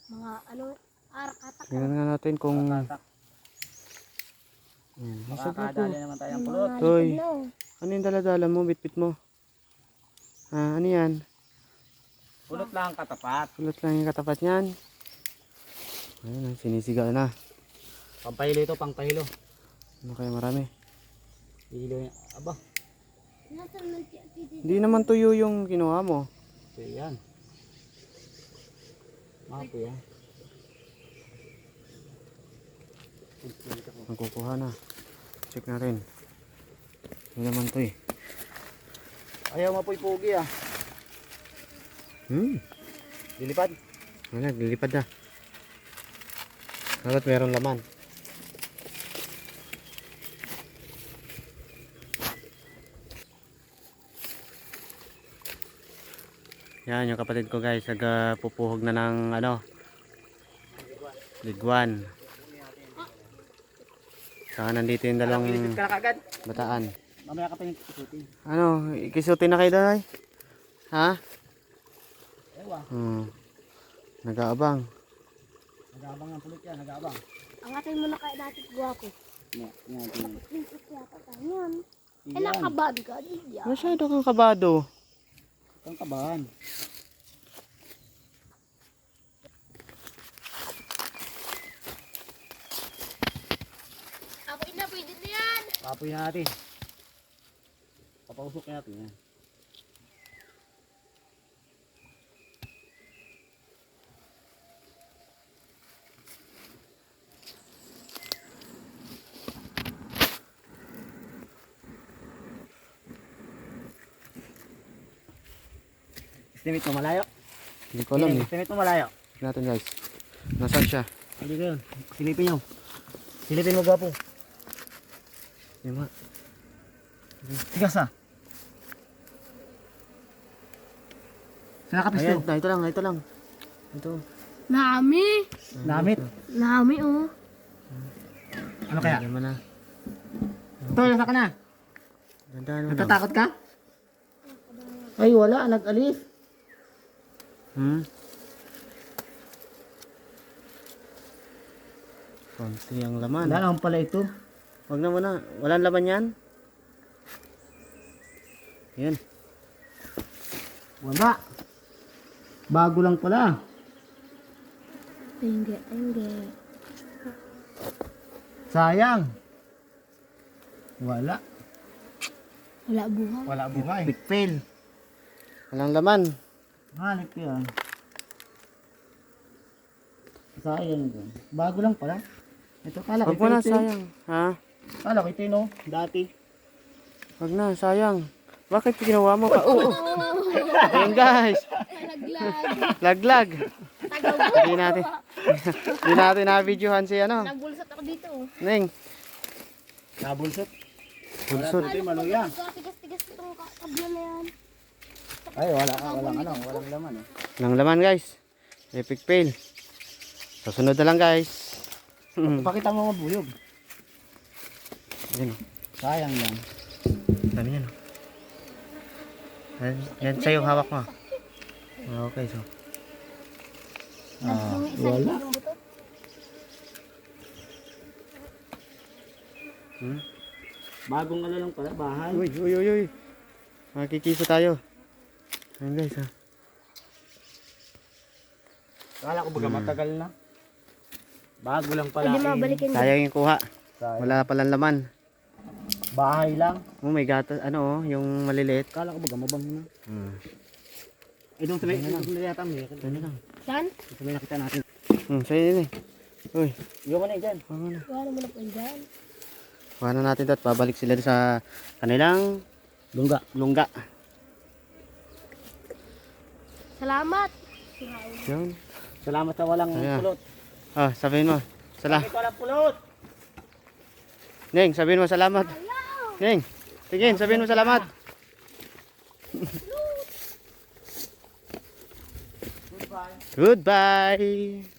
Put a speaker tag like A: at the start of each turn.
A: Mga ano, arkatak.
B: Tingnan nga natin kung...
C: Tatak.
B: Nasa
C: Makakadali naman tayong pulot.
B: Hoy, ano yung dala-dala mo, bitbit mo? Ah, ano yan?
C: Pulot lang katapat.
B: Kulot lang yung katapat niyan. Ayun, sinisigaw na.
C: Pampahilo ito, pangpahilo.
B: Ano kaya marami?
C: Hilo niya. Aba.
B: Hindi naman tuyo yung kinuha mo.
C: So yan. Mapo yan.
B: Nagkukuha na. Check natin. Hindi naman to eh.
C: Ayaw mapuy-pugi ah. Dilipad.
B: Wala, lilipad na. Dapat meron laman. Yan yung kapatid ko guys, nagpupuhog na ng ano, ligwan. Saka nandito yung dalawang
C: Ka na kagad.
B: bataan.
C: Mamaya ka pa yung isutin.
B: Ano, ikisutin na kayo doon? Ha?
C: Ewa.
B: Nag-aabang.
C: Nag-aabang ng pulot yan, nag-aabang.
A: Angatin mo na kaya dati gwapo.
C: Yan.
A: Princess yata tayo yan. Eh, nakabado ka. Diyan.
B: Masyado kang kabado.
C: Kang kabahan.
A: Apoy na, pwede na yan.
C: Papoy na natin. Papausok natin yan. Estimate mo malayo?
B: Hindi ko alam eh.
C: Estimate mo malayo?
B: Tignan natin guys. Nasaan siya?
C: Hindi ko yun. Silipin nyo. Silipin mo gwapo.
B: Yung nga.
C: Tigas ah. Saan nakapis
B: Ayan,
C: to?
B: ito lang, ito lang. Ito.
A: Nami.
C: Namit.
A: Nami, oh.
C: Ano kaya?
B: Ayan mo na.
C: Ito, nasa ka na.
B: Ganda mo lang.
C: Natatakot ka? Ay, wala. Nag-alis.
B: Konti ang laman.
C: Wala naman pala ito.
B: Wag na muna. Walang laman yan. Yan.
C: Wala. Bago lang pala.
A: Hindi.
C: Sayang. Wala.
A: Wala buhay.
C: Wala buhay. Big fail.
B: Walang laman.
C: Hanip yan. Sayang din. Bago lang pala. Ito kala ko
B: Wag mo na,
C: ito.
B: sayang. Ha?
C: Kala ko ito no. Dati.
B: Wag na, sayang. Bakit ginawa mo pa? Oo. Ayan guys.
A: Naglag.
B: Laglag.
A: Tagaw.
B: Hindi natin. Hindi natin na-videohan si ano.
A: Nagbulsat ako dito, oh.
B: Neng.
C: Nabulsot.
B: Bulsot.
C: Ito yung maluya.
A: Tigas-tigas itong kabla na yan.
C: Ay wala. Walang laman eh.
B: Walang laman guys. Epic fail. Susunod na lang guys.
C: Pakita mo mabuyog.
B: Yan o.
C: Sayang yan.
B: Dami yan o. Yan sa'yo, hawak mo. Okay, so.
C: Wala. Bagong ano lang pala, bahay.
B: Uy. Makikisa tayo. Ayan guys ha.
C: Kala ko baga matagal na. Bago lang pala.
A: Pwede mabalikin mo.
B: Sayang yung kuha.
C: Sayang.
B: Wala palang laman.
C: Bahay lang.
B: Oh, may gatas, ano oh, yung maliliit.
C: Kala ko baga mabango na. Eh doon sa may yata may.
B: Ano lang.
A: Saan?
C: Sa may nakita natin.
B: Sa'yo yun eh. Uy,
C: Iwan mo na dyan.
B: kuha mo na.
A: Wala mo na po dyan.
B: Kuha na natin ito at babalik sila sa kanilang lungga.
A: Salamat.
B: Yun.
C: Salamat sa walang
B: Ayan.
C: pulot.
B: Ah, sabihin mo.
C: Salamat sa walang pulot.
B: Neng, sabihin mo salamat. Neng, tingin, sabihin mo salamat. Goodbye.